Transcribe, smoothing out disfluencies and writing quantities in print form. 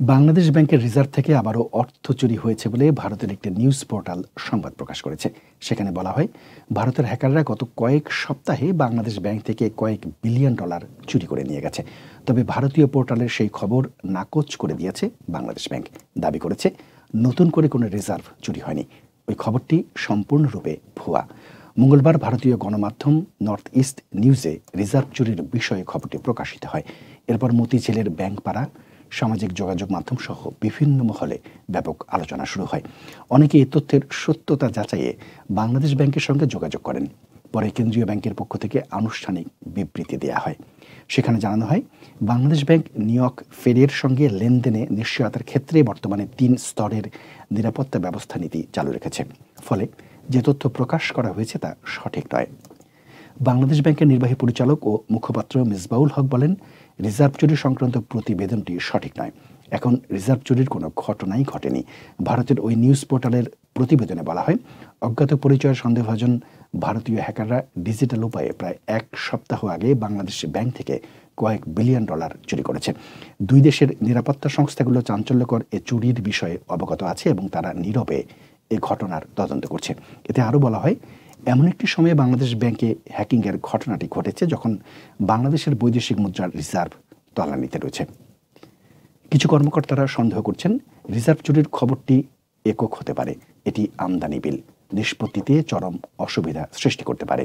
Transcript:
বাংলাদেশ ব্যাংকের রিজার্ভ থেকে আবারও অর্থ চুরি হয়েছে বলে ভারতের একটি নিউজ পোর্টাল সংবাদ প্রকাশ করেছে। সেখানে বলা হয়, ভারতের হ্যাকাররা গত কয়েক সপ্তাহে বাংলাদেশ ব্যাংক থেকে কয়েক বিলিয়ন ডলার চুরি করে নিয়ে গেছে। তবে ভারতীয় পোর্টালের সেই খবর নাকচ করে দিয়েছে বাংলাদেশ ব্যাংক। দাবি করেছে, নতুন করে কোনো রিজার্ভ চুরি হয়নি। ওই খবরটি সম্পূর্ণরূপে ভুয়া। মঙ্গলবার ভারতীয় গণমাধ্যম নর্থ ইস্ট নিউজে রিজার্ভ চুরির বিষয়ে খবরটি প্রকাশিত হয়। এরপর মতিঝিলের ব্যাংকপাড়া, সামাজিক যোগাযোগ মাধ্যম সহ বিভিন্ন মহলে ব্যাপক আলোচনা শুরু হয়। অনেকে এই তথ্যের সত্যতা যাচাইয়ে বাংলাদেশ ব্যাংকের সঙ্গে যোগাযোগ করেন। পরে কেন্দ্রীয় ব্যাংকের পক্ষ থেকে আনুষ্ঠানিক বিবৃতি দেওয়া হয়। সেখানে জানানো হয়, বাংলাদেশ ব্যাংক নিয়ক ফেডের সঙ্গে লেনদেনে নিশ্চয়তার ক্ষেত্রে বর্তমানে 3 স্তরের নিরাপত্তা ব্যবস্থা নীতি চালু রেখেছে। ফলে যে তথ্য প্রকাশ করা হয়েছে তা সঠিক নয়। বাংলাদেশ ব্যাংকের নির্বাহী পরিচালক ও মুখপাত্র মিসবাউল হক বলেন, রিজার্ভ চুরি সংক্রান্ত প্রতিবেদনটি সঠিক নয়। এখন রিজার্ভ চুরির কোনো ঘটনাই ঘটেনি। ভারতের ওই নিউজ পোর্টালের প্রতিবেদনে বলা হয়, অজ্ঞাত পরিচয়ের সন্দেহভাজন ভারতীয় হ্যাকাররা ডিজিটাল উপায়ে প্রায় 1 সপ্তাহ আগে বাংলাদেশ ব্যাংক থেকে কয়েক বিলিয়ন ডলার চুরি করেছে। দুই দেশের নিরাপত্তা সংস্থাগুলো চাঞ্চল্যকর এ চুরির বিষয়ে অবগত আছে এবং তারা নীরবে এ ঘটনার তদন্ত করছে। এতে আরও বলা হয়, এমন একটি সময়ে বাংলাদেশ ব্যাংকে হ্যাকিংয়ের ঘটনাটি ঘটেছে যখন বাংলাদেশের বৈদেশিক মুদ্রার রিজার্ভ তলানিতে রয়েছে। কিছু কর্মকর্তারা সন্দেহ করছেন, রিজার্ভ চুরির খবরটি একক হতে পারে। এটি আমদানি বিল নিষ্পত্তিতে চরম অসুবিধা সৃষ্টি করতে পারে।